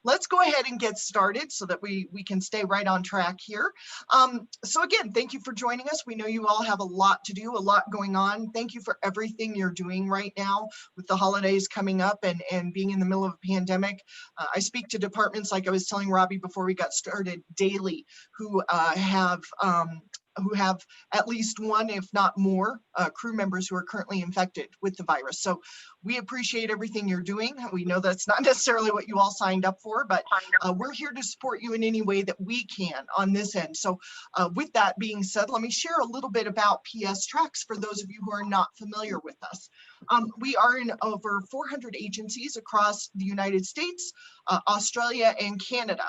Let's go ahead and get started so that we can stay right on track here. So again, thank you for joining us. We know you all have a lot to do, a lot going on. Thank you for everything you're doing right now with the holidays coming up and being in the middle of a pandemic. I speak to departments, like I was telling Robbie before we got started, daily, who have at least one, if not more, crew members who are currently infected with the virus. So we appreciate everything you're doing. We know that's not necessarily what you all signed up for, but we're here to support you in any way that we can on this end. So with that being said, let me share a little bit about PSTrax for those of you who are not familiar with us. We are in over 400 agencies across the United States, Australia, and Canada.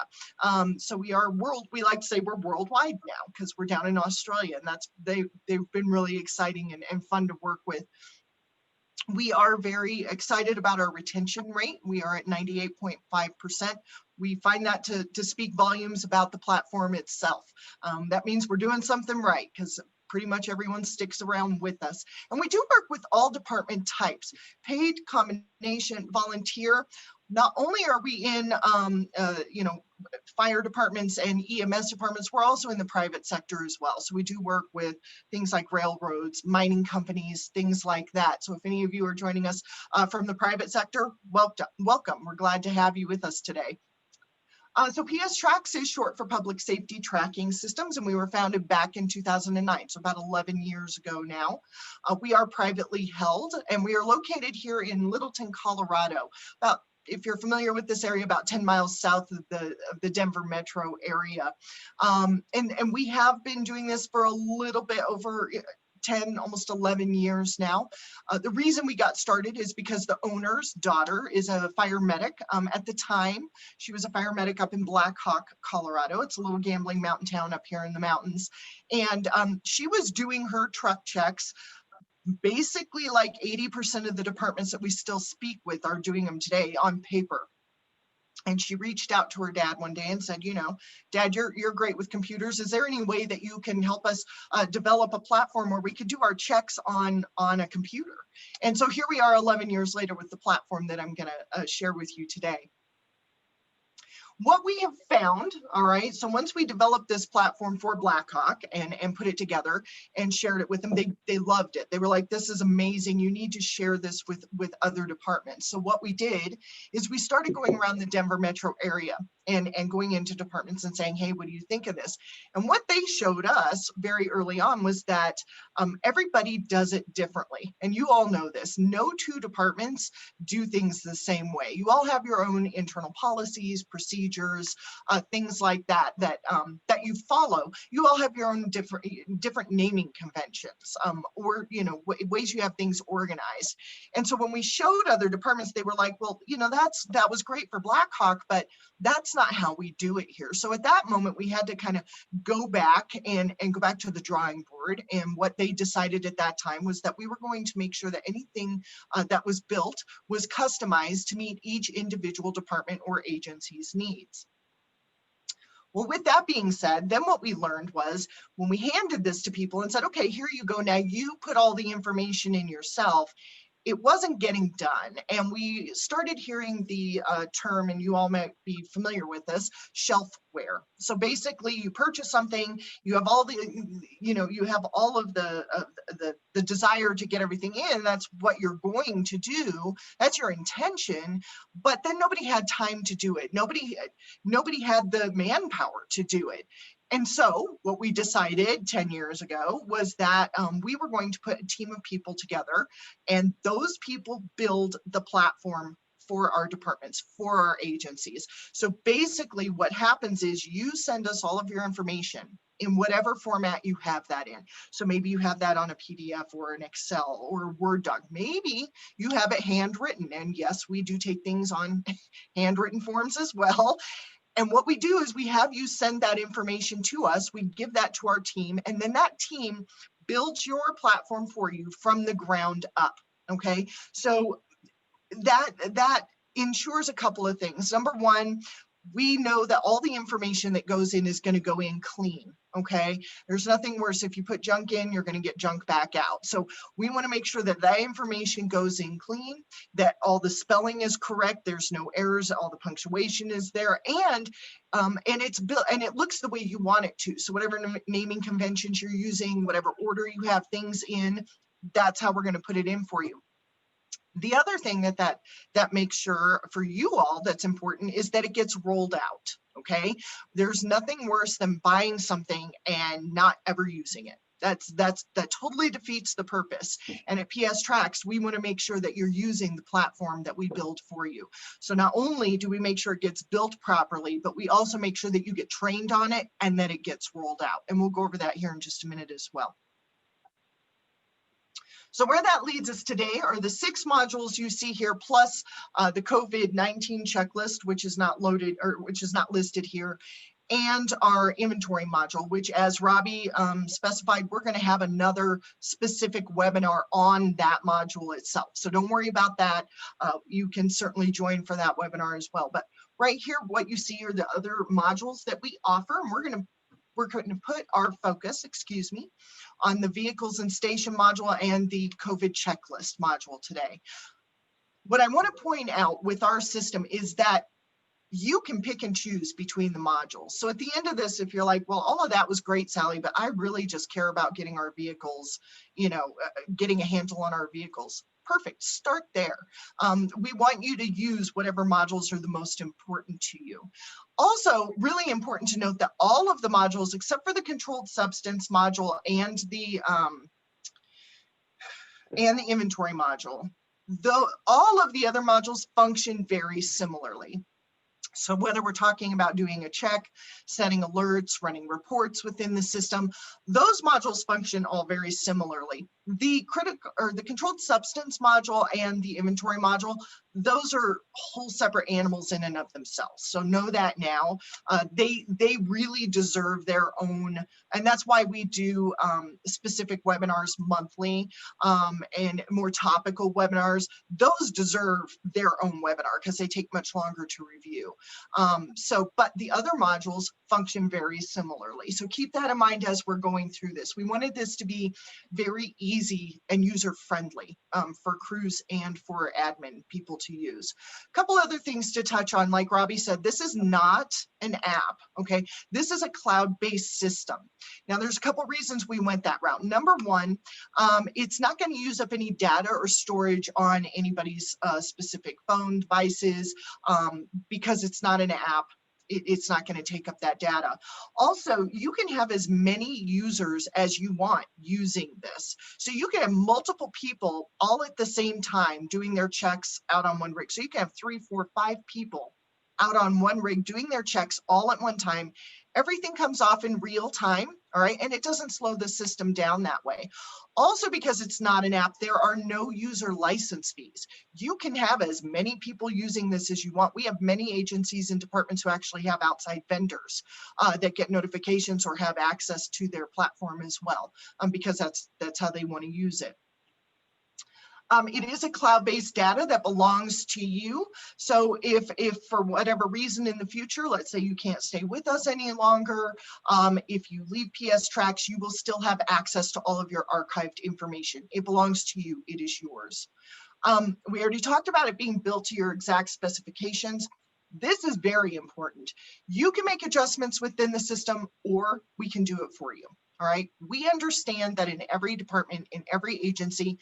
So we like to say we're worldwide now because we're down in Australia, and they've been really exciting and fun to work with. We are very excited about our retention rate. We are at 98.5%. We find that to speak volumes about the platform itself. That means we're doing something right because pretty much everyone sticks around with us. And we do work with all department types, paid, combination, volunteer. Not only are we in, fire departments and EMS departments, we're also in the private sector as well. So we do work with things like railroads, mining companies, things like that. So if any of you are joining us from the private sector, welcome. We're glad to have you with us today. So PSTrax is short for Public Safety Tracking Systems, and we were founded back in 2009, so about 11 years ago now. We are privately held, and we are located here in Littleton, Colorado, if you're familiar with this area, about 10 miles south of the Denver metro area. And we have been doing this for a little bit over 10, almost 11 years now. The reason we got started is because the owner's daughter is a fire medic. At the time, she was a fire medic up in Black Hawk, Colorado. It's a little gambling mountain town up here in the mountains. And she was doing her truck checks. Basically, like 80% of the departments that we still speak with are doing them today on paper. And she reached out to her dad one day and said, Dad, you're great with computers. Is there any way that you can help us develop a platform where we could do our checks on a computer? And so here we are 11 years later with the platform that I'm going to share with you today. What we have found, all right, so once we developed this platform for Blackhawk and put it together and shared it with them, they loved it. They were like, this is amazing. You need to share this with other departments. So what we did is we started going around the Denver metro area and going into departments and saying, hey, what do you think of this? And what they showed us very early on was that everybody does it differently. And you all know this. No two departments do things the same way. You all have your own internal policies, procedures, things like that you follow. You all have your own different naming conventions, or ways you have things organized. And so when we showed other departments, they were like, well, that was great for Blackhawk, but that's not how we do it here. So at that moment, we had to kind of go back and go back to the drawing board. And what they decided at that time was that we were going to make sure that anything that was built was customized to meet each individual department or agency's needs. Well, with that being said, then what we learned was when we handed this to people and said, okay, here you go. Now you put all the information in yourself. It wasn't getting done. And we started hearing the term, and you all might be familiar with this, shelfware. So basically you purchase something, you have all the, you have all of the desire to get everything in. That's what you're going to do. That's your intention. But then nobody had time to do it. Nobody had the manpower to do it. And so what we decided 10 years ago was that we were going to put a team of people together, and those people build the platform for our departments, for our agencies. So basically what happens is you send us all of your information in whatever format you have that in. So maybe you have that on a PDF or an Excel or a Word doc. Maybe you have it handwritten. And yes, we do take things on handwritten forms as well. And what we do is we have you send that information to us, we give that to our team, and then that team builds your platform for you from the ground up, okay? So that ensures a couple of things. Number one, we know that all the information that goes in is going to go in clean. Okay, there's nothing worse. If you put junk in, you're going to get junk back out. So we want to make sure that that information goes in clean, that all the spelling is correct, there's no errors, all the punctuation is there, and it's built and it looks the way you want it to. So whatever naming conventions you're using, whatever order you have things in, that's how we're going to put it in for you. The other thing that makes sure for you all that's important is that it gets rolled out. Okay, there's nothing worse than buying something and not ever using it. That totally defeats the purpose. And at PSTrax, we want to make sure that you're using the platform that we build for you. So not only do we make sure it gets built properly, but we also make sure that you get trained on it and that it gets rolled out. And we'll go over that here in just a minute as well. So where that leads us today are the 6 modules you see here, plus the COVID-19 checklist, which is not loaded or which is not listed here, and our inventory module, which, as Robbie specified, we're going to have another specific webinar on that module itself. So don't worry about that. You can certainly join for that webinar as well. But right here, what you see are the other modules that we offer, and we're going to put our focus, on the vehicles and station module and the COVID checklist module today. What I want to point out with our system is that you can pick and choose between the modules. So at the end of this, if you're like, well, all of that was great, Sally, but I really just care about getting our vehicles, getting a handle on our vehicles. Perfect, start there. We want you to use whatever modules are the most important to you. Also, really important to note that all of the modules, except for the controlled substance module and the inventory module, though all of the other modules function very similarly. So whether we're talking about doing a check, setting alerts, running reports within the system, those modules function all very similarly. The controlled substance module and the inventory module, those are whole separate animals in and of themselves. So know that now. They really deserve their own, and that's why we do specific webinars monthly and more topical webinars. Those deserve their own webinar because they take much longer to review. But the other modules function very similarly. So keep that in mind as we're going through this. We wanted this to be very easy and user-friendly for crews and for admin people to use. A couple other things to touch on, like Robbie said, this is not an app, okay? This is a cloud-based system. Now, there's a couple reasons we went that route. Number one, it's not going to use up any data or storage on anybody's specific phone devices because it's not an app. It's not going to take up that data. Also, you can have as many users as you want using this. So you can have multiple people all at the same time doing their checks out on one rig. So you can have 3, 4, 5 people out on one rig doing their checks all at one time. Everything comes off in real time, all right? And it doesn't slow the system down that way. Also, because it's not an app, there are no user license fees. You can have as many people using this as you want. We have many agencies and departments who actually have outside vendors that get notifications or have access to their platform as well, because that's how they want to use it. It is a cloud-based data that belongs to you. So if for whatever reason in the future, let's say you can't stay with us any longer, if you leave PSTrax, you will still have access to all of your archived information. It belongs to you. It is yours. We already talked about it being built to your exact specifications. This is very important. You can make adjustments within the system, or we can do it for you. All right. We understand that in every department, in every agency,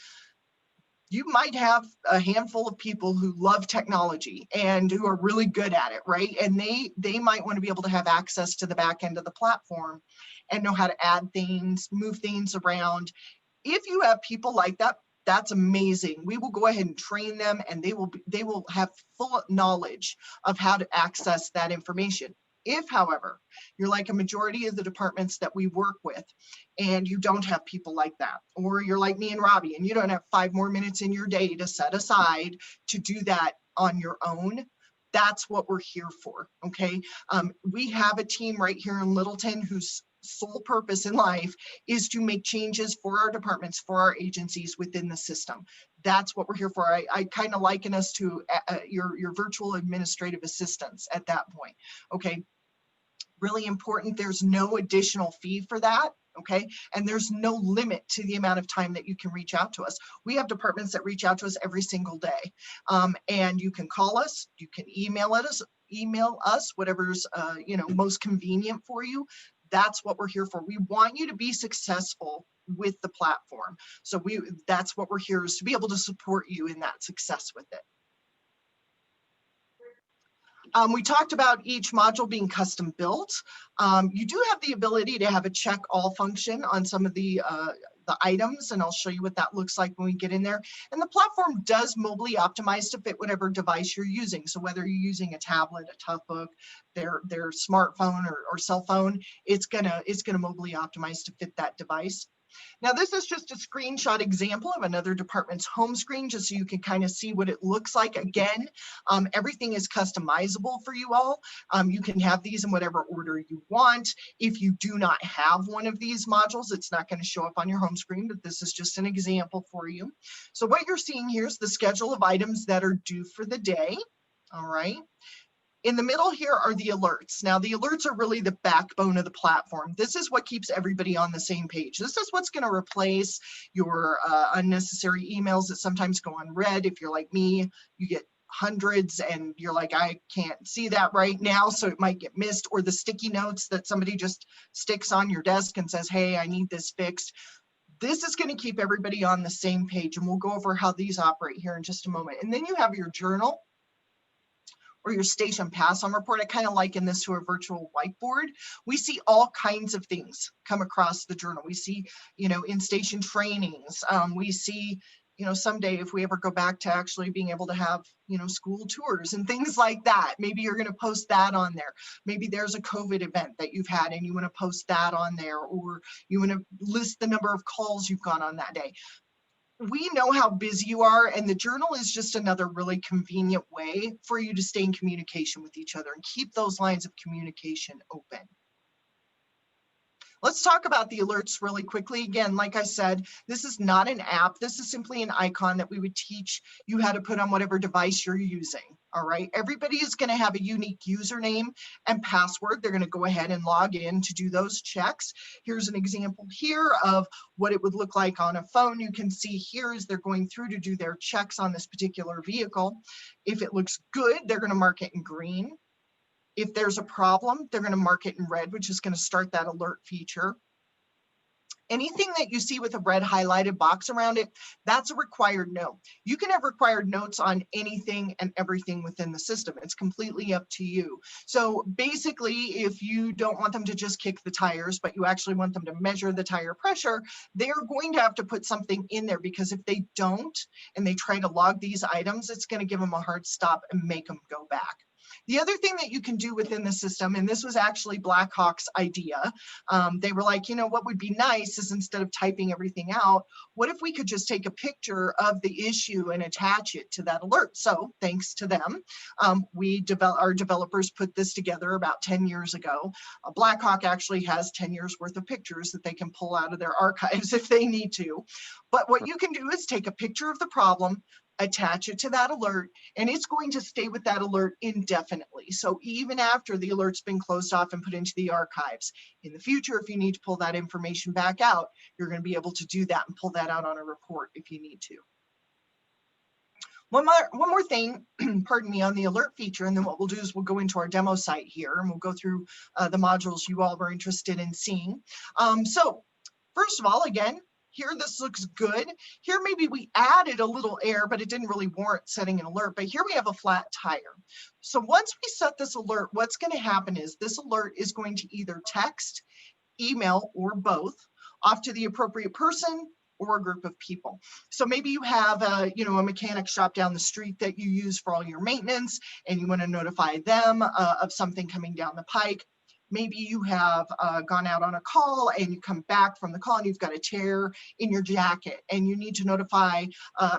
you might have a handful of people who love technology and who are really good at it, right? And they might want to be able to have access to the back end of the platform and know how to add things, move things around. If you have people like that, that's amazing. We will go ahead and train them, and they will have full knowledge of how to access that information. If, however, you're like a majority of the departments that we work with and you don't have people like that, or you're like me and Robbie and you don't have 5 more minutes in your day to set aside to do that on your own, that's what we're here for, okay? We have a team right here in Littleton whose sole purpose in life is to make changes for our departments, for our agencies within the system. That's what we're here for. I kind of liken us to your virtual administrative assistants at that point. Okay, really important. There's no additional fee for that. Okay, and there's no limit to the amount of time that you can reach out to us. We have departments that reach out to us every single day, and you can call us, you can email us, whatever's most convenient for you. That's what we're here for. We want you to be successful with the platform. So that's what we're here, is to be able to support you in that success with it. We talked about each module being custom built. You do have the ability to have a check all function on some of the items, and I'll show you what that looks like when we get in there. And the platform does mobily optimize to fit whatever device you're using. So whether you're using a tablet, a toughbook, their smartphone or cell phone, it's gonna mobily optimize to fit that device. Now, this is just a screenshot example of another department's home screen, just so you can kind of see what it looks like. Again, everything is customizable for you all. You can have these in whatever order you want. If you do not have one of these modules, it's not going to show up on your home screen, but this is just an example for you. So what you're seeing here is the schedule of items that are due for the day. All right. In the middle here are the alerts. Now, the alerts are really the backbone of the platform. This is what keeps everybody on the same page. This is what's going to replace your unnecessary emails that sometimes go unread. If you're like me, you get hundreds and you're like, I can't see that right now, so it might get missed, or the sticky notes that somebody just sticks on your desk and says, hey, I need this fixed. This is going to keep everybody on the same page, and we'll go over how these operate here in just a moment. And then you have your journal, or your station pass-on report. I kind of liken this to a virtual whiteboard. We see all kinds of things come across the journal. We see, in station trainings, we see, someday if we ever go back to actually being able to have, school tours and things like that, maybe you're going to post that on there. Maybe there's a COVID event that you've had and you want to post that on there, or you want to list the number of calls you've gone on that day. We know how busy you are, and the journal is just another really convenient way for you to stay in communication with each other and keep those lines of communication open. Let's talk about the alerts really quickly. Again, like I said, this is not an app. This is simply an icon that we would teach you how to put on whatever device you're using. All right. Everybody is going to have a unique username and password. They're going to go ahead and log in to do those checks. Here's an example here of what it would look like on a phone. You can see here as they're going through to do their checks on this particular vehicle. If it looks good, they're going to mark it in green. If there's a problem, they're going to mark it in red, which is going to start that alert feature. Anything that you see with a red highlighted box around it, that's a required note. You can have required notes on anything and everything within the system. It's completely up to you. So basically, if you don't want them to just kick the tires, but you actually want them to measure the tire pressure, they're going to have to put something in there, because if they don't and they try to log these items, it's going to give them a hard stop and make them go back. The other thing that you can do within the system, and this was actually Blackhawk's idea, they were like, what would be nice is, instead of typing everything out, what if we could just take a picture of the issue and attach it to that alert? So thanks to them, our developers put this together about 10 years ago. Blackhawk actually has 10 years worth of pictures that they can pull out of their archives if they need to. But what you can do is take a picture of the problem, attach it to that alert, and it's going to stay with that alert indefinitely. So even after the alert's been closed off and put into the archives, in the future, if you need to pull that information back out, you're going to be able to do that and pull that out on a report if you need to. One more thing, pardon me, on the alert feature, and then what we'll do is we'll go into our demo site here and we'll go through the modules you all were interested in seeing. So first of all, again, here, this looks good. Here, maybe we added a little air, but it didn't really warrant setting an alert. But here we have a flat tire. So once we set this alert, what's going to happen is this alert is going to either text, email, or both off to the appropriate person or a group of people. So maybe you have a mechanic shop down the street that you use for all your maintenance, and you want to notify them of something coming down the pike. Maybe you have gone out on a call and you come back from the call and you've got a tear in your jacket and you need to notify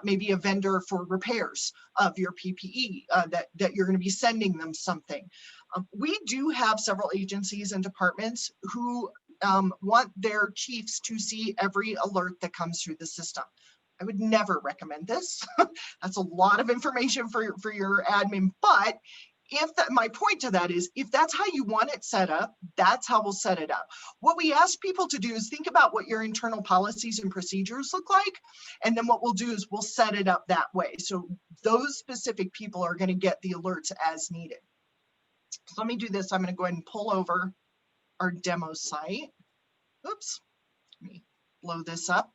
maybe a vendor for repairs of your PPE, that you're going to be sending them something. We do have several agencies and departments who want their chiefs to see every alert that comes through the system. I would never recommend this. That's a lot of information for your admin, but if that, my point to that is, if that's how you want it set up, that's how we'll set it up. What we ask people to do is think about what your internal policies and procedures look like. And then what we'll do is we'll set it up that way. So those specific people are going to get the alerts as needed. So let me do this. I'm going to go ahead and pull over our demo site. Oops, let me blow this up.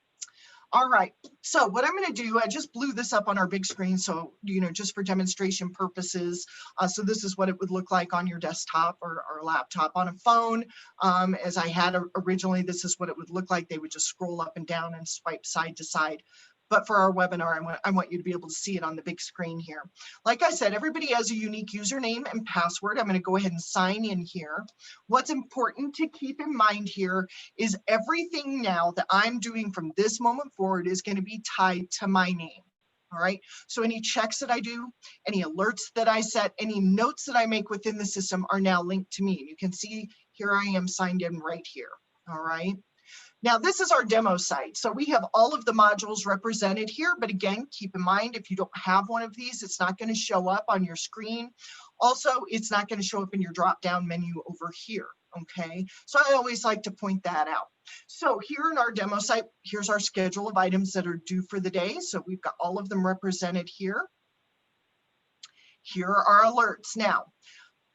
All right, so what I'm going to do, I just blew this up on our big screen, so, just for demonstration purposes. So this is what it would look like on your desktop or laptop. On a phone, as I had originally, this is what it would look like. They would just scroll up and down and swipe side to side. But for our webinar, I want you to be able to see it on the big screen here. Like I said, everybody has a unique username and password. I'm going to go ahead and sign in here. What's important to keep in mind here is everything now that I'm doing from this moment forward is going to be tied to my name. All right, so any checks that I do, any alerts that I set, any notes that I make within the system are now linked to me. You can see here I am signed in right here. All right. Now, this is our demo site. So we have all of the modules represented here, but again, keep in mind, if you don't have one of these, it's not going to show up on your screen. Also, it's not going to show up in your drop-down menu over here, okay? So I always like to point that out. So here in our demo site, here's our schedule of items that are due for the day. So we've got all of them represented here. Here are our alerts. Now,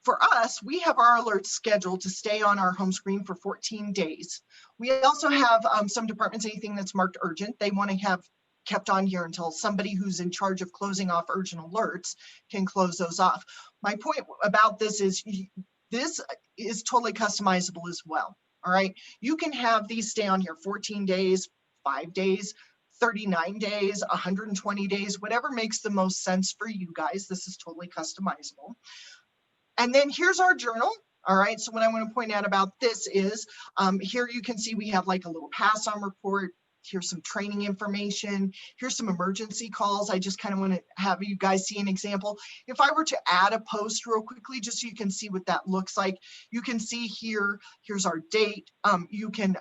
for us, we have our alerts scheduled to stay on our home screen for 14 days. We also have some departments, anything that's marked urgent, they want to have kept on here until somebody who's in charge of closing off urgent alerts can close those off. My point about this is totally customizable as well. All right, you can have these stay on here 14 days, 5 days, 39 days, 120 days, whatever makes the most sense for you guys. This is totally customizable. And then here's our journal. All right, so what I want to point out about this is here you can see we have like a little pass-on report. Here's some training information. Here's some emergency calls. I just kind of want to have you guys see an example. If I were to add a post real quickly, just so you can see what that looks like, you can see here, here's our date. You can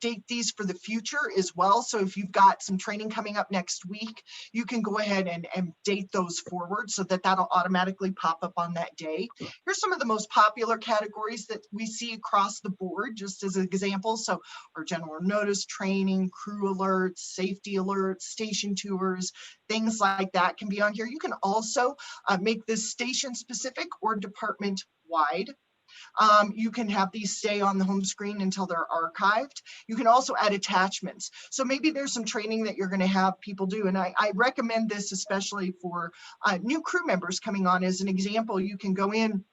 date these for the future as well. So if you've got some training coming up next week, you can go ahead and date those forward so that that'll automatically pop up on that day. Here's some of the most popular categories that we see across the board, just as an example. So our general notice, training, crew alerts, safety alerts, station tours, things like that can be on here. You can also make this station specific or department wide. You can have these stay on the home screen until they're archived. You can also add attachments. So maybe there's some training that you're going to have people do. And I recommend this especially for new crew members coming on. As an example, you can go in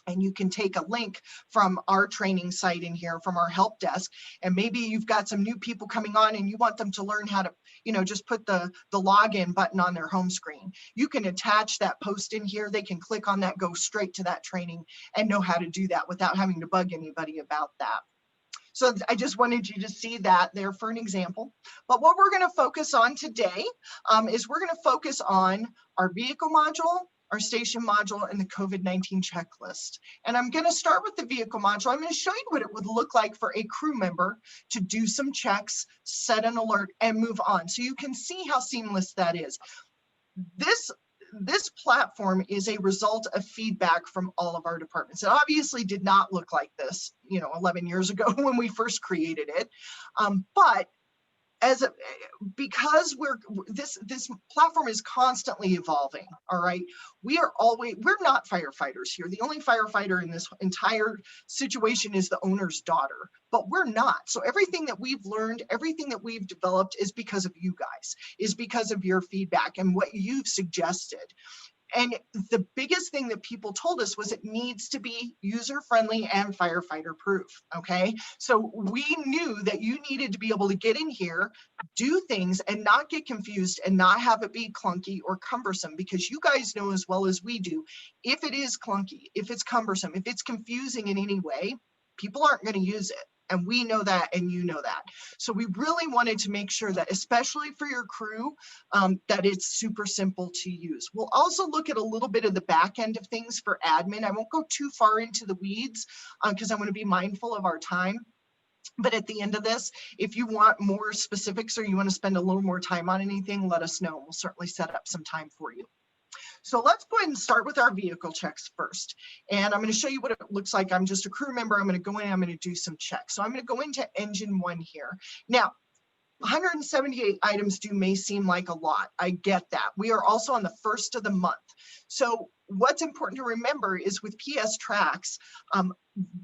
and you can take a link from our training site in here, from our help desk, and maybe you've got some new people coming on and you want them to learn how to, just put the login button on their home screen. You can attach that post in here. They can click on that, go straight to that training and know how to do that without having to bug anybody about that. So I just wanted you to see that there for an example. But what we're going to focus on today is we're going to focus on our vehicle module, our station module, and the COVID-19 checklist. And I'm going to start with the vehicle module. I'm going to show you what it would look like for a crew member to do some checks, set an alert, and move on. So you can see how seamless that is. This platform is a result of feedback from all of our departments. It obviously did not look like this, 11 years ago when we first created it. But because this platform is constantly evolving, all right, we're not firefighters here. The only firefighter in this entire situation is the owner's daughter, but we're not. So everything that we've learned, everything that we've developed is because of you guys, is because of your feedback and what you've suggested. And the biggest thing that people told us was it needs to be user-friendly and firefighter-proof, okay? So we knew that you needed to be able to get in here, do things, and not get confused and not have it be clunky or cumbersome, because you guys know as well as we do, if it is clunky, if it's cumbersome, if it's confusing in any way, people aren't going to use it. And we know that, and you know that. So we really wanted to make sure that, especially for your crew, that it's super simple to use. We'll also look at a little bit of the back end of things for admin. I won't go too far into the weeds because I want to be mindful of our time. But at the end of this, if you want more specifics or you want to spend a little more time on anything, let us know. We'll certainly set up some time for you. So let's go ahead and start with our vehicle checks first. And I'm going to show you what it looks like. I'm just a crew member. I'm going to go in, I'm going to do some checks. So I'm going to go into engine 1 here. Now, 178 items due may seem like a lot. I get that. We are also on the first of the month. So what's important to remember is with PSTrax,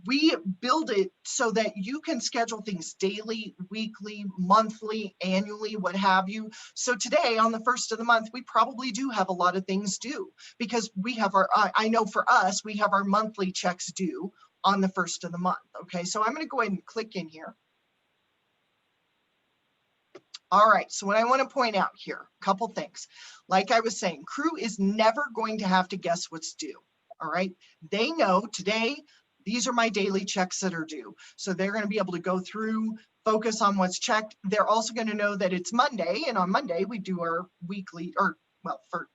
we build it so that you can schedule things daily, weekly, monthly, annually, what have you. So today on the first of the month, we probably do have a lot of things due because we have our, I know for us, we have our monthly checks due on the first of the month. Okay, so I'm going to go ahead and click in here. All right, so what I want to point out here, a couple things. Like I was saying, crew is never going to have to guess what's due. All right, they know today, these are my daily checks that are due. So they're going to be able to go through, focus on what's checked. They're also going to know that it's Monday, and on Monday we do our weekly, or well, for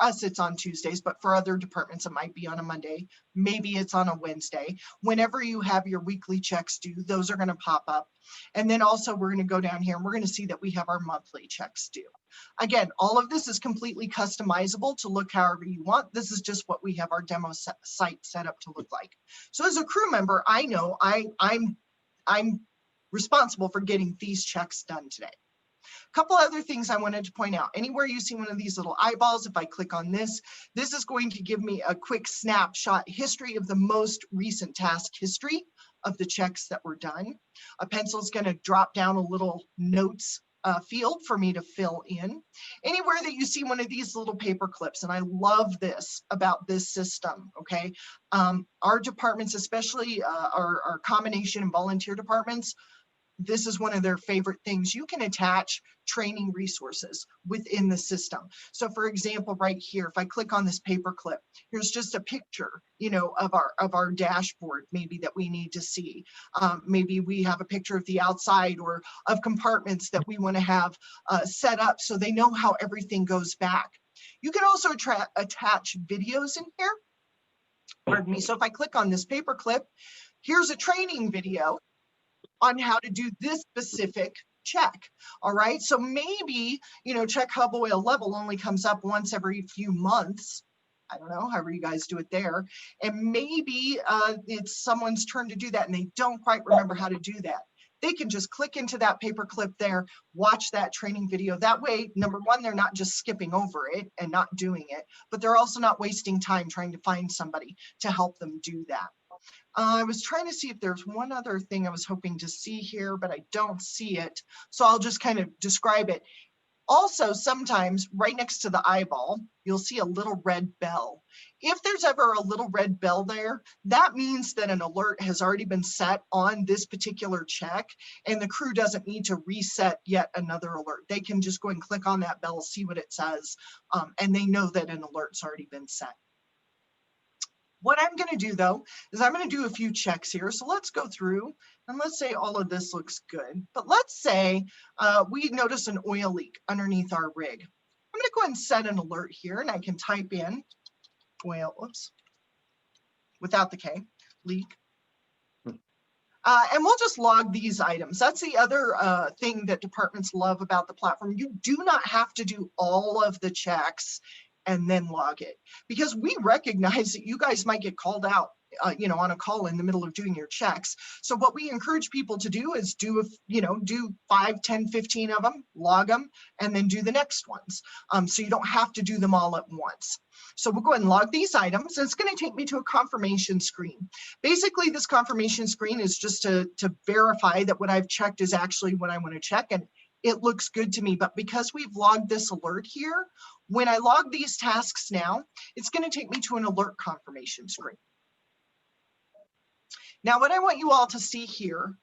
us, it's on Tuesdays, but for other departments, it might be on a Monday. Maybe it's on a Wednesday. Whenever you have your weekly checks due, those are going to pop up. And then also we're going to go down here and we're going to see that we have our monthly checks due. Again, all of this is completely customizable to look however you want. This is just what we have our demo site set up to look like. So as a crew member, I know I'm responsible for getting these checks done today. A couple other things I wanted to point out. Anywhere you see one of these little eyeballs, if I click on this, this is going to give me a quick snapshot history of the most recent task history of the checks that were done. A pencil is going to drop down a little notes field for me to fill in. Anywhere that you see one of these little paper clips, and I love this about this system, okay? Our departments, especially our combination and volunteer departments, this is one of their favorite things. You can attach training resources within the system. So for example, right here, if I click on this paper clip, here's just a picture, you know, of our dashboard maybe that we need to see. Maybe we have a picture of the outside or of compartments that we want to have set up so they know how everything goes back. You can also attach videos in here. Pardon me. So if I click on this paper clip, here's a training video on how to do this specific check. All right, so maybe, you know, check hub oil level only comes up once every few months. I don't know, however you guys do it there. And maybe it's someone's turn to do that and they don't quite remember how to do that. They can just click into that paper clip there, watch that training video. That way, number one, they're not just skipping over it and not doing it, but they're also not wasting time trying to find somebody to help them do that. I was trying to see if there's one other thing I was hoping to see here, but I don't see it. So I'll just kind of describe it. Also, sometimes right next to the eyeball, you'll see a little red bell. If there's ever a little red bell there, that means that an alert has already been set on this particular check and the crew doesn't need to reset yet another alert. They can just go and click on that bell, see what it says, and they know that an alert's already been set. What I'm going to do though, is I'm going to do a few checks here. So let's go through and let's say all of this looks good. But let's say we notice an oil leak underneath our rig. I'm going to go ahead and set an alert here and I can type in oil, oops, without the K, leak. And we'll just log these items. That's the other thing that departments love about the platform. You do not have to do all of the checks and then log it, because we recognize that you guys might get called out, you know, on a call in the middle of doing your checks. So what we encourage people to do is do 5, 10, 15 of them, log them, and then do the next ones. So you don't have to do them all at once. So we'll go ahead and log these items. And it's going to take me to a confirmation screen. Basically, this confirmation screen is just to verify that what I've checked is actually what I want to check. And it looks good to me, but because we've logged this alert here, when I log these tasks now, it's going to take me to an alert confirmation screen. Now, what I want you all to see here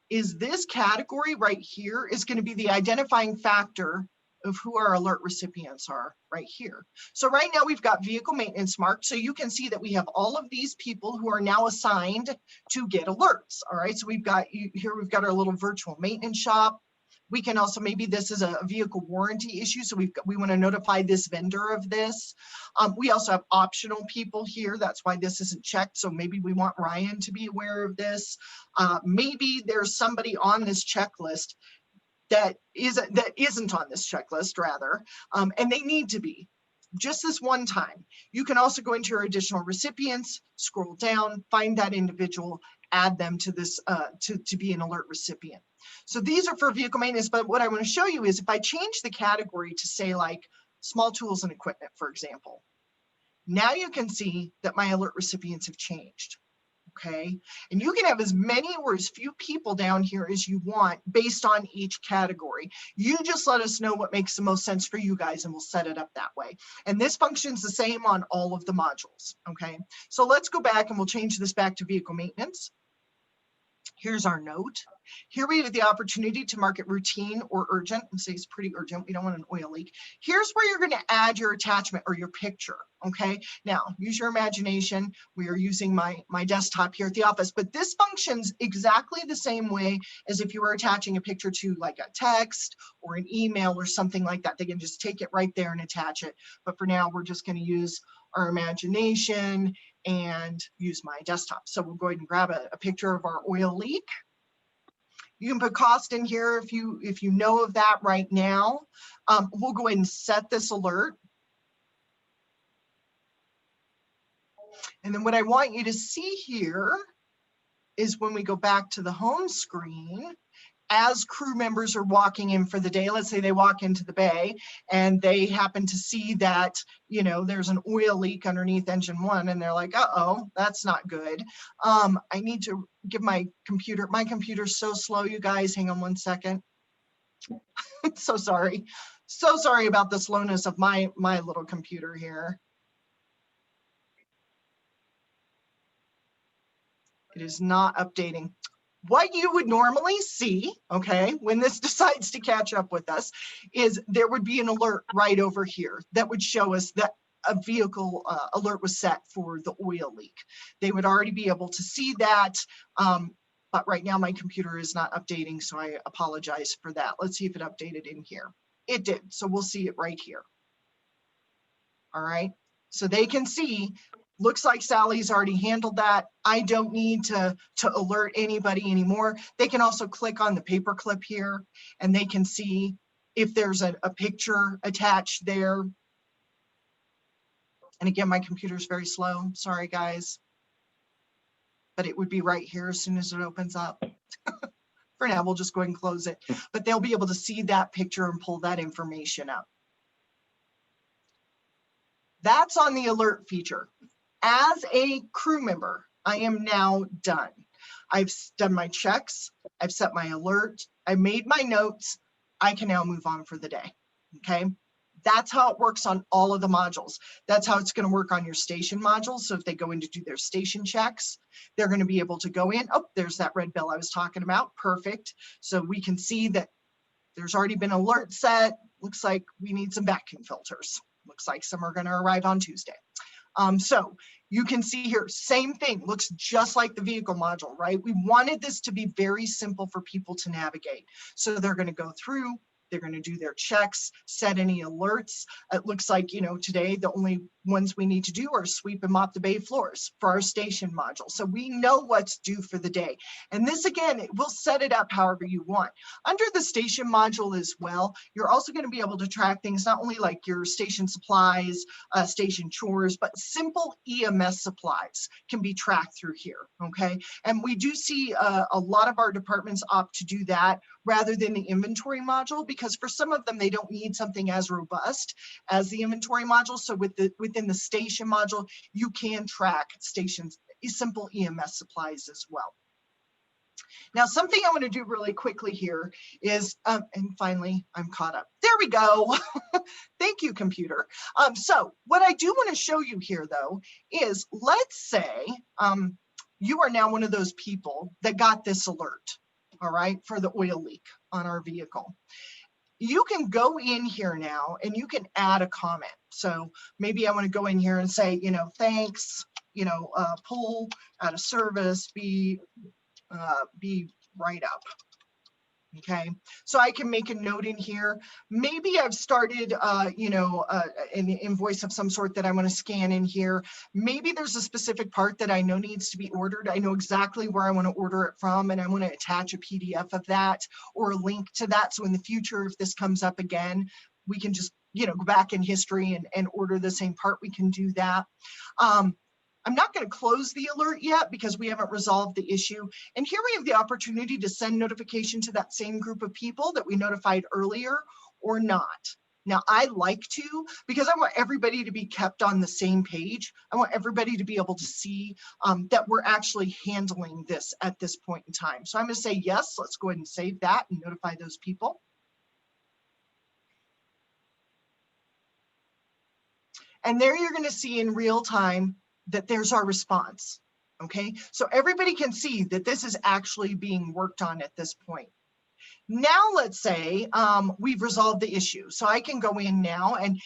is this category right here is going to be the identifying factor of who our alert recipients are right here. So right now we've got vehicle maintenance marked. So you can see that we have all of these people who are now assigned to get alerts. All right, so we've got here, we've got our little virtual maintenance shop. We can also, maybe this is a vehicle warranty issue, so we want to notify this vendor of this. We also have optional people here. That's why this isn't checked. So maybe we want Ryan to be aware of this. Maybe there's somebody on this checklist that isn't on this checklist, rather, and they need to be. Just this one time. You can also go into your additional recipients, scroll down, find that individual, add them to this to be an alert recipient. So these are for vehicle maintenance, but what I want to show you is if I change the category to say like small tools and equipment, for example, now you can see that my alert recipients have changed. Okay, and you can have as many or as few people down here as you want based on each category. You just let us know what makes the most sense for you guys and we'll set it up that way. And this functions the same on all of the modules. Okay, so let's go back and we'll change this back to vehicle maintenance. Here's our note. Here we have the opportunity to mark it routine or urgent. Let's say it's pretty urgent. We don't want an oil leak. Here's where you're going to add your attachment or your picture. Okay. Now use your imagination. We are using my desktop here at the office, but this functions exactly the same way as if you were attaching a picture to like a text or an email or something like that. They can just take it right there and attach it. But for now, we're just going to use our imagination and use my desktop. So we'll go ahead and grab a picture of our oil leak. You can put cost in here if you know of that right now. We'll go ahead and set this alert. And then what I want you to see here is when we go back to the home screen, as crew members are walking in for the day, let's say they walk into the bay and they happen to see that, you know, there's an oil leak underneath engine 1 and they're like, uh-oh, that's not good. I need to give my computer's so slow, you guys, hang on one second. So sorry. So sorry about the slowness of my little computer here. It is not updating. What you would normally see, okay, when this decides to catch up with us, is there would be an alert right over here that would show us that a vehicle alert was set for the oil leak. They would already be able to see that, but right now my computer is not updating, so I apologize for that. Let's see if it updated in here. It did, so we'll see it right here. All right, so they can see. Looks like Sally's already handled that. I don't need to alert anybody anymore. They can also click on the paperclip here and they can see if there's a picture attached there. And again, my computer's very slow. Sorry, guys. But it would be right here as soon as it opens up. For now, we'll just go ahead and close it. But they'll be able to see that picture and pull that information up. That's on the alert feature. As a crew member, I am now done. I've done my checks. I've set my alert. I made my notes. I can now move on for the day. Okay. That's how it works on all of the modules. That's how it's going to work on your station modules. So if they go in to do their station checks, they're going to be able to go in. Oh, there's that red bell I was talking about. Perfect. So we can see that there's already been alert set. Looks like we need some vacuum filters. Looks like some are going to arrive on Tuesday. So you can see here, same thing, looks just like the vehicle module, right? We wanted this to be very simple for people to navigate. So they're going to go through, they're going to do their checks, set any alerts. It looks like, you know, today the only ones we need to do are sweep and mop the bay floors for our station module. So we know what's due for the day. And this, again, it will set it up however you want. Under the station module as well, you're also going to be able to track things, not only like your station supplies, station chores, but simple EMS supplies can be tracked through here, okay? And we do see a lot of our departments opt to do that rather than the inventory module, because for some of them, they don't need something as robust as the inventory module. So within the station module, you can track stations, simple EMS supplies as well. Now, something I want to do really quickly here is, and finally, I'm caught up. There we go. Thank you, computer. So what I do want to show you here, though, is let's say you are now one of those people that got this alert, all right, for the oil leak on our vehicle. You can go in here now and you can add a comment. So maybe I want to go in here and say, you know, thanks, you know, pull out of service, be right up. Okay, so I can make a note in here. Maybe I've started, an invoice of some sort that I want to scan in here. Maybe there's a specific part that I know needs to be ordered. I know exactly where I want to order it from, and I want to attach a PDF of that or a link to that. So in the future, if this comes up again, we can just, go back in history and order the same part. We can do that. I'm not going to close the alert yet because we haven't resolved the issue. And here we have the opportunity to send notification to that same group of people that we notified earlier or not. Now, I like to, because I want everybody to be kept on the same page. I want everybody to be able to see that we're actually handling this at this point in time. So I'm going to say yes. Let's go ahead and save that and notify those people. And there you're going to see in real time that there's our response. Okay, so everybody can see that this is actually being worked on at this point. Now, let's say we've resolved the issue. So I can go in now, and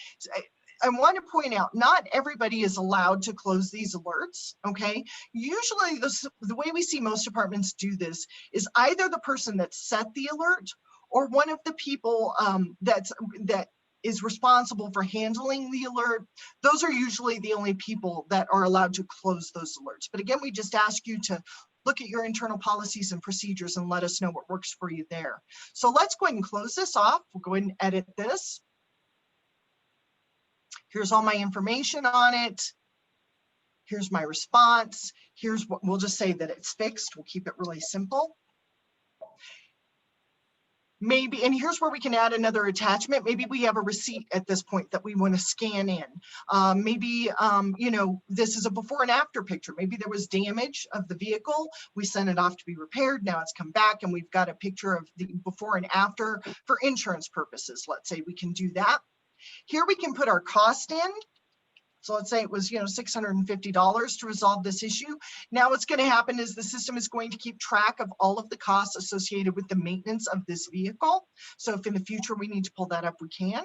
I want to point out, not everybody is allowed to close these alerts, okay? Usually the way we see most departments do this is either the person that set the alert or one of the people that is responsible for handling the alert. Those are usually the only people that are allowed to close those alerts. But again, we just ask you to look at your internal policies and procedures and let us know what works for you there. So let's go ahead and close this off. We'll go ahead and edit this. Here's all my information on it. Here's my response. Here's what we'll just say that it's fixed. We'll keep it really simple. Maybe, and here's where we can add another attachment. Maybe we have a receipt at this point that we want to scan in. Maybe, this is a before and after picture. Maybe there was damage of the vehicle. We sent it off to be repaired. Now it's come back and we've got a picture of the before and after for insurance purposes. Let's say we can do that. Here we can put our cost in. So let's say it was, $650 to resolve this issue. Now what's going to happen is the system is going to keep track of all of the costs associated with the maintenance of this vehicle. So if in the future we need to pull that up, we can.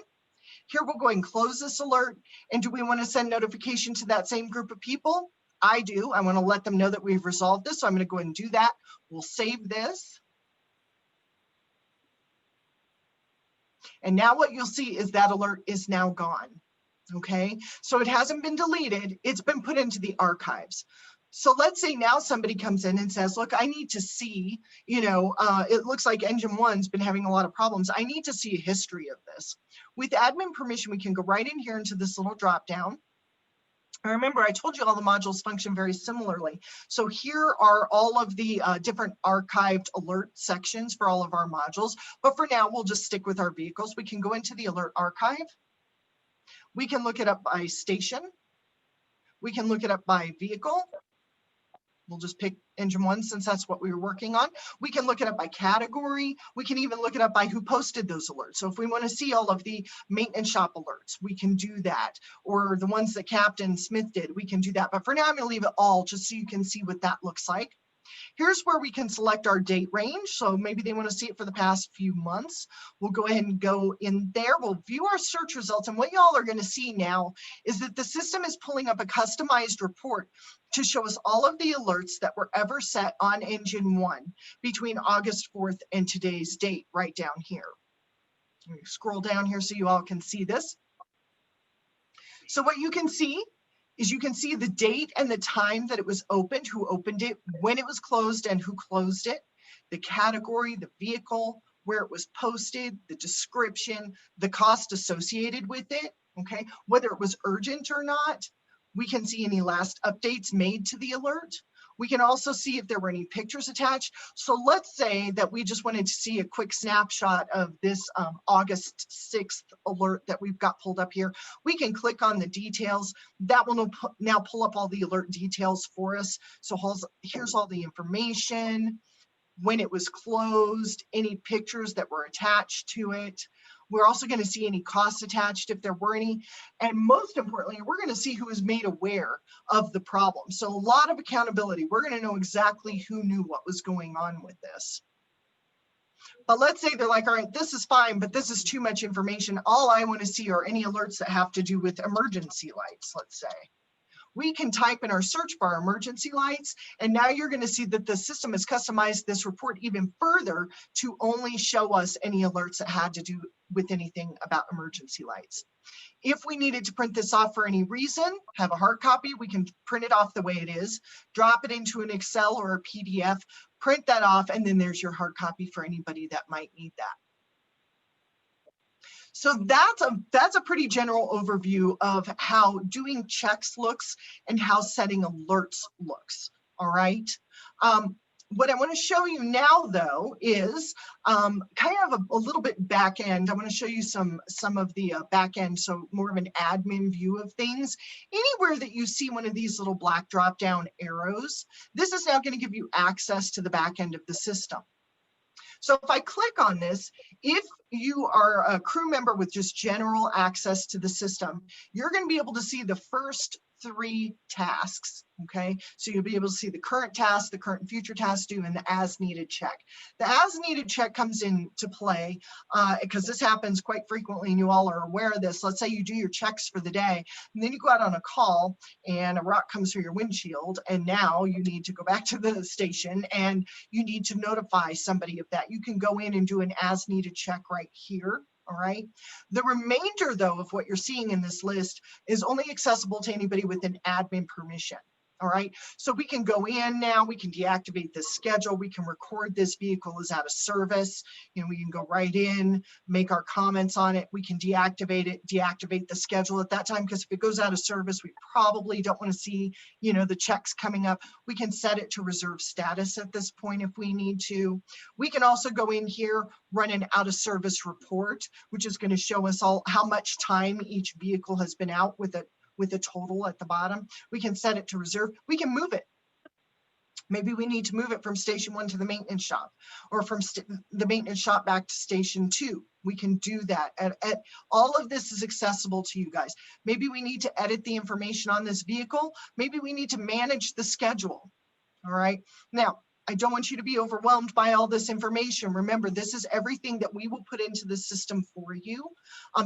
Here we'll go ahead and close this alert. And do we want to send notification to that same group of people? I do. I want to let them know that we've resolved this. So I'm going to go ahead and do that. We'll save this. And now what you'll see is that alert is now gone. Okay, so it hasn't been deleted, it's been put into the archives. So let's say now somebody comes in and says, look, I need to see, it looks like engine one's been having a lot of problems. I need to see a history of this. With admin permission, we can go right in here into this little drop down. And remember, I told you all the modules function very similarly. So here are all of the different archived alert sections for all of our modules. But for now, we'll just stick with our vehicles. We can go into the alert archive. We can look it up by station. We can look it up by vehicle. We'll just pick engine one since that's what we were working on. We can look it up by category. We can even look it up by who posted those alerts. So if we want to see all of the maintenance shop alerts, we can do that. Or the ones that Captain Smith did, we can do that. But for now, I'm going to leave it all just so you can see what that looks like. Here's where we can select our date range. So maybe they want to see it for the past few months. We'll go ahead and go in there. We'll view our search results. And what y'all are going to see now is that the system is pulling up a customized report to show us all of the alerts that were ever set on engine one between August 4th and today's date right down here. Let me scroll down here so you all can see this. So what you can see is you can see the date and the time that it was opened, who opened it, when it was closed and who closed it, the category, the vehicle, where it was posted, the description, the cost associated with it, okay? Whether it was urgent or not. We can see any last updates made to the alert. We can also see if there were any pictures attached. So let's say that we just wanted to see a quick snapshot of this August 6th alert that we've got pulled up here. We can click on the details. That will now pull up all the alert details for us. So here's all the information, when it was closed, any pictures that were attached to it. We're also going to see any costs attached if there were any. And most importantly, we're going to see who was made aware of the problem. So a lot of accountability. We're going to know exactly who knew what was going on with this. But let's say they're like, all right, this is fine, but this is too much information. All I want to see are any alerts that have to do with emergency lights, let's say. we can type in our search bar emergency lights, and now you're going to see that the system has customized this report even further to only show us any alerts that had to do with anything about emergency lights. If we needed to print this off for any reason, have a hard copy, we can print it off the way it is, drop it into an Excel or a PDF, print that off, and then there's your hard copy for anybody that might need that. So that's a pretty general overview of how doing checks looks and how setting alerts looks, all right? What I want to show you now, though, is kind of a little bit back end. I want to show you some of the back end, so more of an admin view of things. Anywhere that you see one of these little black drop down arrows, this is now going to give you access to the back end of the system. So if I click on this, if you are a crew member with just general access to the system, you're going to be able to see the first 3 tasks, okay? So you'll be able to see the current task, the current and future task due, and the as needed check. The as needed check comes into play because this happens quite frequently and you all are aware of this. Let's say you do your checks for the day and then you go out on a call and a rock comes through your windshield, and now you need to go back to the station and you need to notify somebody of that. You can go in and do an as needed check right here. All right. The remainder, though, of what you're seeing in this list is only accessible to anybody with an admin permission. All right. So we can go in now, we can deactivate this schedule, we can record this vehicle is out of service. You know, we can go right in, make our comments on it. We can deactivate it, deactivate the schedule at that time, because if it goes out of service, we probably don't want to see, you know, the checks coming up. We can set it to reserve status at this point if we need to. We can also go in here, run an out of service report, which is going to show us all how much time each vehicle has been out with a total at the bottom. We can set it to reserve. We can move it. Maybe we need to move it from station 1 to the maintenance shop, or from the maintenance shop back to station 2. We can do that. All of this is accessible to you guys. Maybe we need to edit the information on this vehicle. Maybe we need to manage the schedule. All right. Now, I don't want you to be overwhelmed by all this information. Remember, this is everything that we will put into the system for you.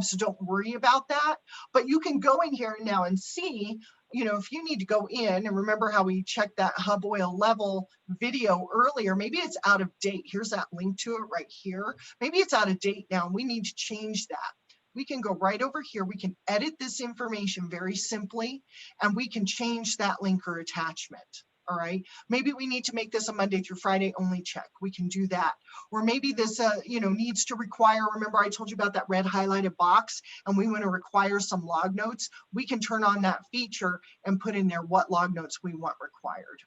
So don't worry about that. But you can go in here now and see, you know, if you need to go in, and remember how we checked that hub oil level video earlier, maybe it's out of date. Here's that link to it right here. Maybe it's out of date now and we need to change that. We can go right over here. We can edit this information very simply, and we can change that link or attachment. All right. Maybe we need to make this a Monday through Friday only check. We can do that. Or maybe this, you know, needs to require, remember I told you about that red highlighted box, and we want to require some log notes. We can turn on that feature and put in there what log notes we want required.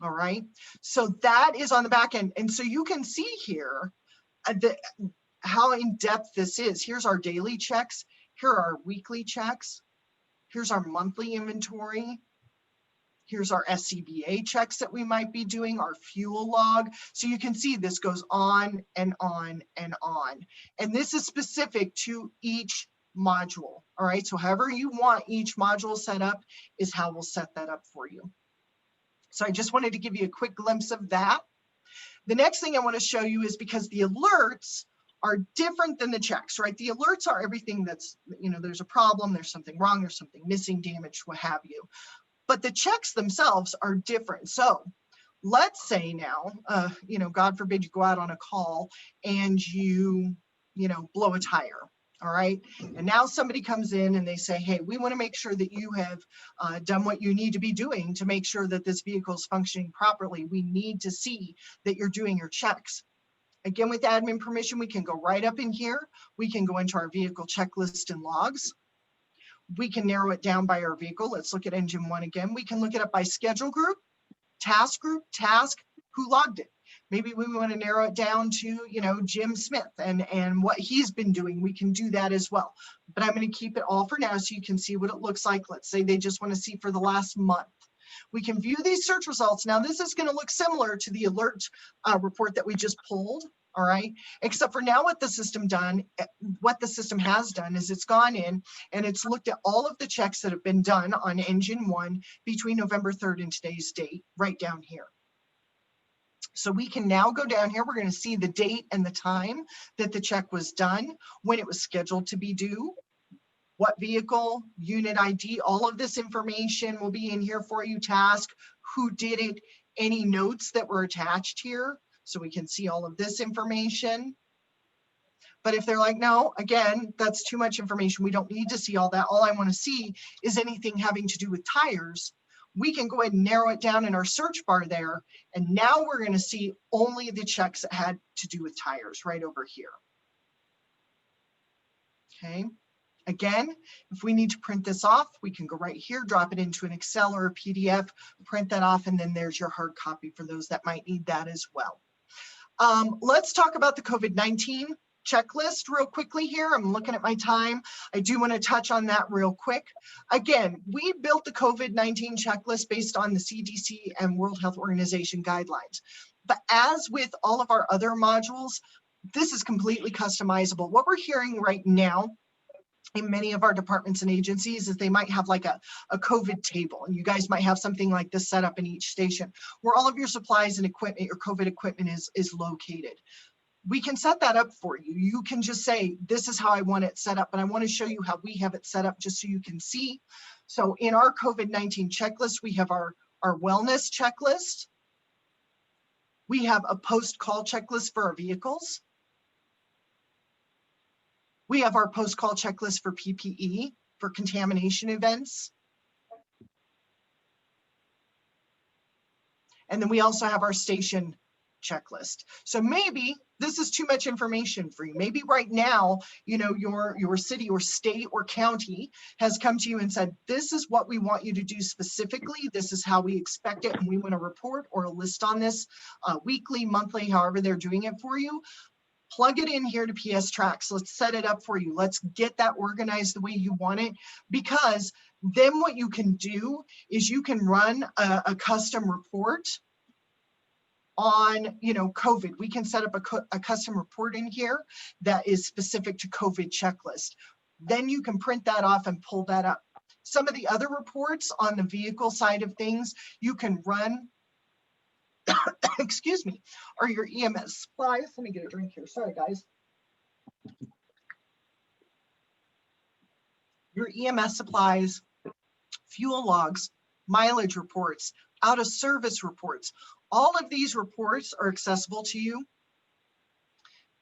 All right. So that is on the back end. And so you can see here how in depth this is. Here's our daily checks. Here are our weekly checks. Here's our monthly inventory. Here's our SCBA checks that we might be doing, our fuel log. So you can see this goes on and on and on. And this is specific to each module. All right, so however you want each module set up is how we'll set that up for you. So I just wanted to give you a quick glimpse of that. The next thing I want to show you is, because the alerts are different than the checks, right? The alerts are everything that's, you know, there's a problem, there's something wrong, there's something missing, damaged, what have you. But the checks themselves are different. So let's say now, you know, God forbid you go out on a call and you know, blow a tire. All right. And now somebody comes in and they say, hey, we want to make sure that you have done what you need to be doing to make sure that this vehicle is functioning properly. We need to see that you're doing your checks. Again, with admin permission, we can go right up in here. We can go into our vehicle checklist and logs. We can narrow it down by our vehicle. Let's look at engine 1 again. We can look it up by schedule group, task, who logged it. Maybe we want to narrow it down to, you know, Jim Smith and what he's been doing. We can do that as well. But I'm going to keep it all for now so you can see what it looks like. Let's say they just want to see for the last month. We can view these search results. Now, this is going to look similar to the alert report that we just pulled. All right, except for now what the system has done is it's gone in and it's looked at all of the checks that have been done on engine 1 between November 3rd and today's date right down here. So we can now go down here. We're going to see the date and the time that the check was done, when it was scheduled to be due. what vehicle, unit ID, all of this information will be in here for you. Task, who did it, any notes that were attached here. So we can see all of this information. But if they're like, no, again, that's too much information, we don't need to see all that. All I want to see is anything having to do with tires. We can go ahead and narrow it down in our search bar there. And now we're going to see only the checks that had to do with tires right over here. Okay. Again, if we need to print this off, we can go right here, drop it into an Excel or a PDF, print that off, and then there's your hard copy for those that might need that as well. Let's talk about the COVID-19 checklist real quickly here. I'm looking at my time. I do want to touch on that real quick. Again, we built the COVID-19 checklist based on the CDC and World Health Organization guidelines. But as with all of our other modules, this is completely customizable. What we're hearing right now in many of our departments and agencies is they might have like a COVID table, and you guys might have something like this set up in each station where all of your supplies and equipment, your COVID equipment is located. We can set that up for you. You can just say, this is how I want it set up, but I want to show you how we have it set up just so you can see. So in our COVID-19 checklist, we have our wellness checklist. We have a post-call checklist for our vehicles. We have our post-call checklist for PPE, for contamination events. And then we also have our station checklist. So maybe this is too much information for you. Maybe right now, you know, your city or state or county has come to you and said, this is what we want you to do specifically. This is how we expect it. And we want a report or a list on this weekly, monthly, however they're doing it for you. Plug it in here to PSTrax. Let's set it up for you. Let's get that organized the way you want it, because then what you can do is you can run a custom report on, you know, COVID. We can set up a custom report in here that is specific to COVID checklist. Then you can print that off and pull that up. Some of the other reports on the vehicle side of things, you can run excuse me, are your EMS supplies. Let me get a drink here. Sorry, guys. Your EMS supplies, fuel logs, mileage reports, out of service reports. All of these reports are accessible to you.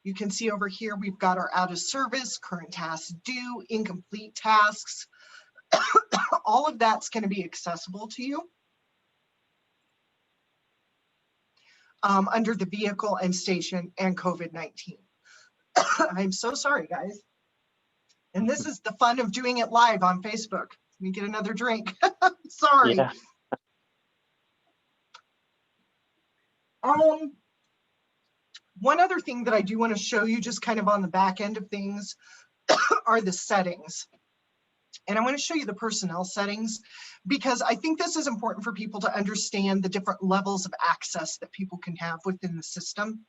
You can see over here, we've got our out of service, current tasks due, incomplete tasks. All of that's going to be accessible to you. Under the vehicle and station and COVID-19. I'm so sorry, guys. And this is the fun of doing it live on Facebook. Let me get another drink. Sorry. Yeah. One other thing that I do want to show you just kind of on the back end of things are the settings. And I want to show you the personnel settings, because I think this is important for people to understand the different levels of access that people can have within the system.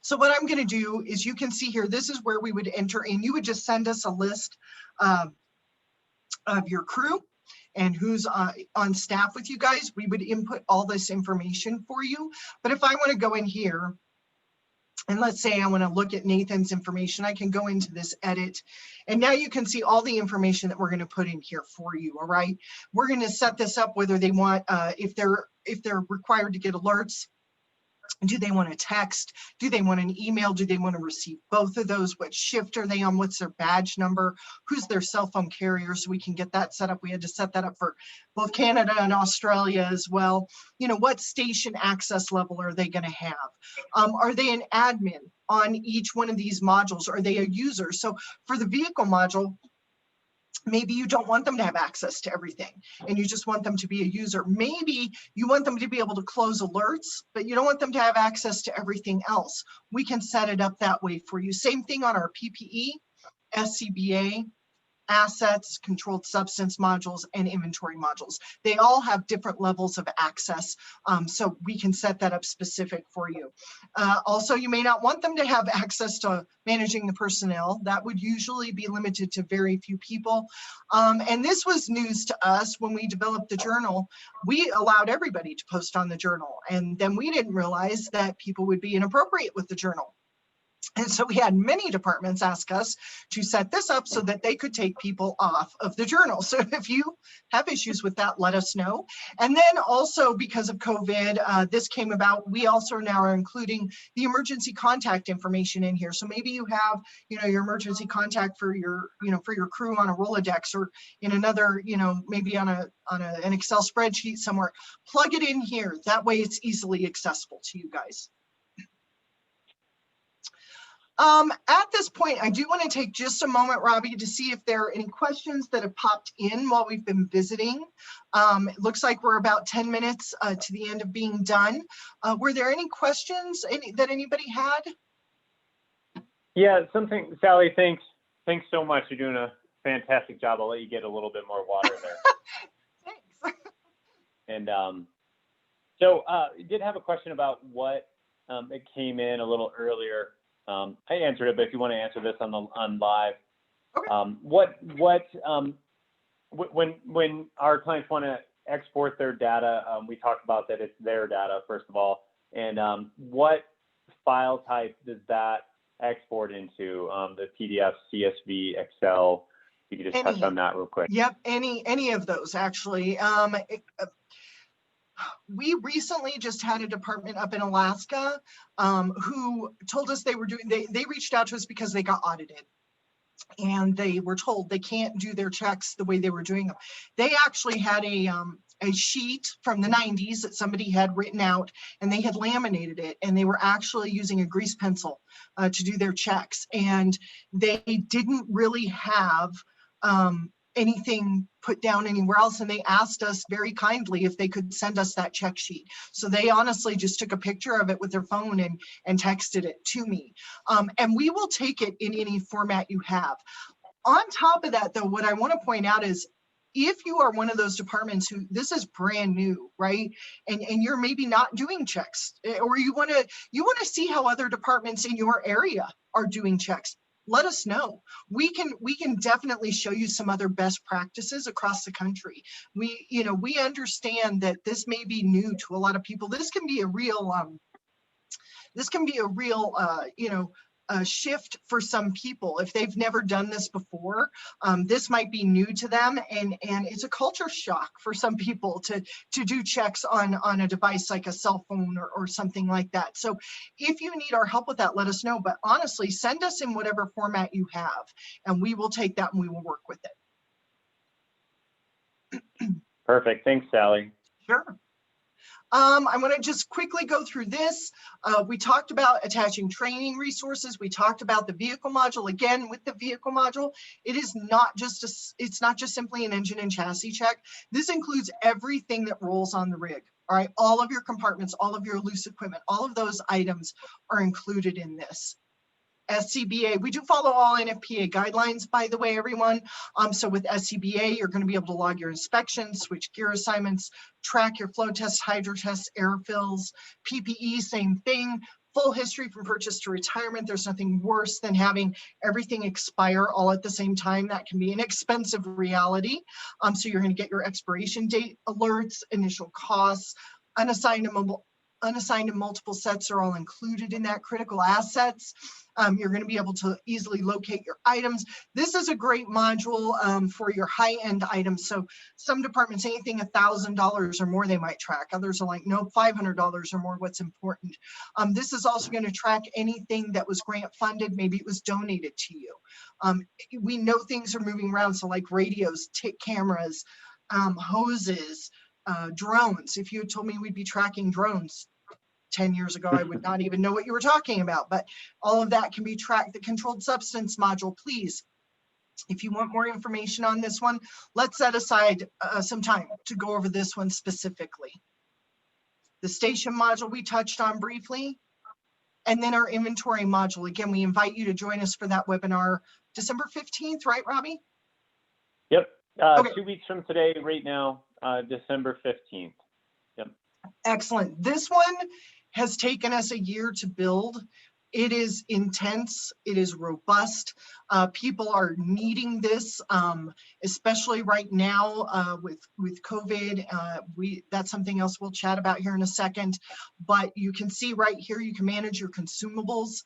So what I'm going to do is, you can see here, this is where we would enter in. You would just send us a list of your crew and who's on staff with you guys. We would input all this information for you. But if I want to go in here, and let's say I want to look at Nathan's information, I can go into this edit, and now you can see all the information that we're going to put in here for you. All right, we're going to set this up whether they want, if they're required to get alerts. Do they want a text? Do they want an email? Do they want to receive both of those? What shift are they on? What's their badge number? Who's their cell phone carrier? So we can get that set up. We had to set that up for both Canada and Australia as well. You know, what station access level are they going to have? Are they an admin on each one of these modules? Are they a user? So for the vehicle module, maybe you don't want them to have access to everything and you just want them to be a user. Maybe you want them to be able to close alerts, but you don't want them to have access to everything else. We can set it up that way for you. Same thing on our PPE, SCBA, assets, controlled substance modules, and inventory modules. They all have different levels of access, so we can set that up specific for you. Also, you may not want them to have access to managing the personnel. That would usually be limited to very few people. And this was news to us when we developed the journal. We allowed everybody to post on the journal, and then we didn't realize that people would be inappropriate with the journal. And so we had many departments ask us to set this up so that they could take people off of the journal. So if you have issues with that, let us know. And then also because of COVID, this came about, we also now are including the emergency contact information in here. So maybe you have, your emergency contact for your, for your crew on a Rolodex or in another, maybe on an Excel spreadsheet somewhere. Plug it in here. That way it's easily accessible to you guys. At this point, I do want to take just a moment, Robbie, to see if there are any questions that have popped in while we've been visiting. It looks like we're about 10 minutes to the end of being done. Were there any questions that anybody had? Yeah, Sally, thanks so much. You're doing a fantastic job. I'll let you get a little bit more water there. Thanks. And so I did have a question about what it came in a little earlier. I answered it, but if you want to answer this on live, okay. When our clients want to export their data, we talked about that it's their data first of all, and what file type does that export into? The PDF, CSV, Excel. You could just touch on that real quick. Yep, any of those actually. We recently just had a department up in Alaska who told us they reached out to us because they got audited and they were told they can't do their checks the way they were doing them. They actually had a sheet from the 90s that somebody had written out and they had laminated it and they were actually using a grease pencil to do their checks, and they didn't really have anything put down anywhere else, and they asked us very kindly if they could send us that check sheet. So they honestly just took a picture of it with their phone and texted it to me. And we will take it in any format you have. On top of that though, what I want to point out is if you are one of those departments who this is brand new, right? And you're maybe not doing checks, or you want to see how other departments in your area are doing checks, let us know. We can definitely show you some other best practices across the country. We understand that this may be new to a lot of people. This can be a real shift for some people. If they've never done this before, this might be new to them, and it's a culture shock for some people to do checks on a device like a cell phone or something like that. So if you need our help with that, let us know. But honestly, send us in whatever format you have, and we will take that and we will work with it. Perfect. Thanks, Sally. Sure. I want to just quickly go through this. We talked about attaching training resources. We talked about the vehicle module. Again, with the vehicle module, it's not just simply an engine and chassis check. This includes everything that rolls on the rig. All right, all of your compartments, all of your loose equipment, all of those items are included in this. SCBA, we do follow all NFPA guidelines, by the way, everyone. So with SCBA, you're going to be able to log your inspections, switch gear assignments, track your flow tests, hydro tests, air fills, PPE, same thing. Full history from purchase to retirement. There's nothing worse than having everything expire all at the same time. That can be an expensive reality. So you're going to get your expiration date alerts, initial costs, unassigned and multiple sets are all included in that. Critical assets, you're going to be able to easily locate your items. This is a great module for your high-end items. So some departments, anything $1,000 or more, they might track. Others are like, nope, $500 or more, what's important. This is also going to track anything that was grant funded. Maybe it was donated to you. We know things are moving around. So like radios, cameras, hoses, drones. If you had told me we'd be tracking drones 10 years ago, I would not even know what you were talking about, but all of that can be tracked. The controlled substance module, please, if you want more information on this one, let's set aside some time to go over this one specifically. The station module we touched on briefly, and then our inventory module. Again, we invite you to join us for that webinar December 15th, right, Robbie? Yep, okay. 2 weeks from today, right now, December 15th. Yep. Excellent. This one has taken us a year to build. It is intense. It is robust. People are needing this, especially right now with COVID. That's something else we'll chat about here in a second. But you can see right here, you can manage your consumables,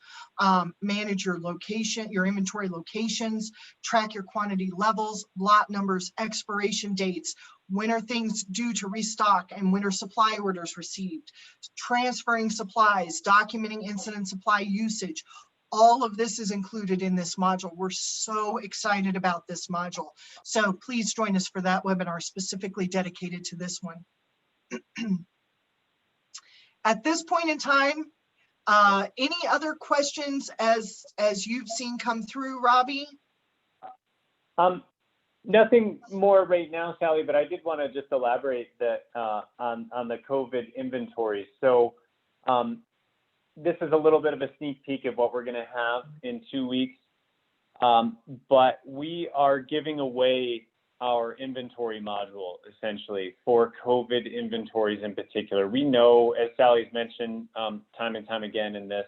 manage your location, your inventory locations, track your quantity levels, lot numbers, expiration dates. When are things due to restock and when are supply orders received? Transferring supplies, documenting incident supply usage. All of this is included in this module. We're so excited about this module. So please join us for that webinar specifically dedicated to this one. At this point in time, any other questions as you've seen come through, Robbie? Nothing more right now, Sally, but I did want to just elaborate that on the COVID inventory. So this is a little bit of a sneak peek of what we're going to have in 2 weeks, but we are giving away our inventory module essentially for COVID inventories in particular. We know, as Sally's mentioned time and time again in this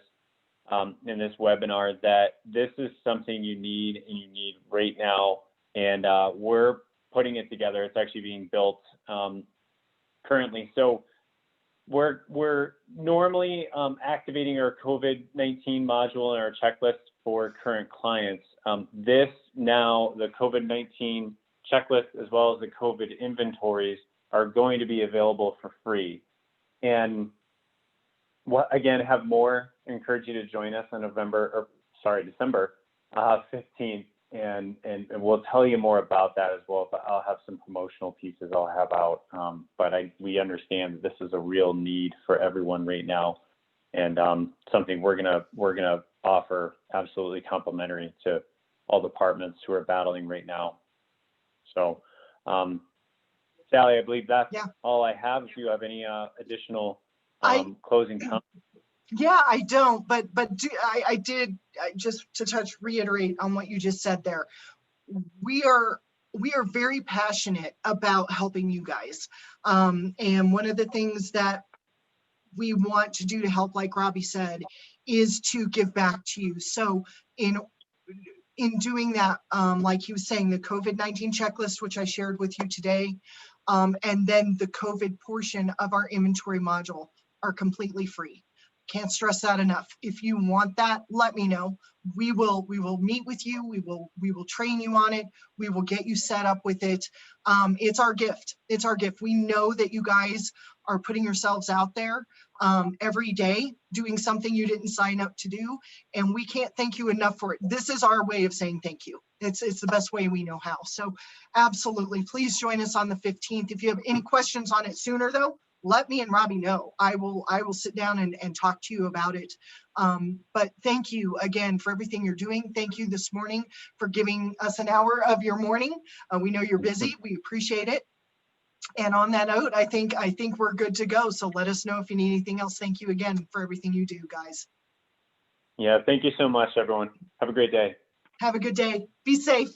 webinar, that this is something you need right now. And we're putting it together. It's actually being built currently. So we're normally activating our COVID-19 module and our checklist for current clients. This now, the COVID-19 checklist as well as the COVID inventories are going to be available for free. And again, have more. Encourage you to join us on December 15th. And we'll tell you more about that as well. But I'll have some promotional pieces I'll have out. But we understand that this is a real need for everyone right now, and something we're gonna offer absolutely complimentary to all departments who are battling right now. So, Sally, I believe that's all I have. If you have any additional closing comments. Yeah, I don't, but I did just to reiterate on what you just said there. We are very passionate about helping you guys. And one of the things that we want to do to help, like Robbie said, is to give back to you. So in doing that, like he was saying, the COVID-19 checklist, which I shared with you today, and then the COVID portion of our inventory module are completely free. Can't stress that enough. If you want that, let me know. We will meet with you. We will train you on it. We will get you set up with it. It's our gift. It's our gift. We know that you guys are putting yourselves out there every day doing something you didn't sign up to do, and we can't thank you enough for it. This is our way of saying thank you. It's the best way we know how. So absolutely, please join us on the 15th. If you have any questions on it sooner though, let me and Robbie know. I will sit down and talk to you about it. But thank you again for everything you're doing. Thank you this morning for giving us an hour of your morning. We know you're busy. We appreciate it. And on that note, I think we're good to go. So let us know if you need anything else. Thank you again for everything you do, guys. Yeah, thank you so much, everyone. Have a great day. Have a good day. Be safe.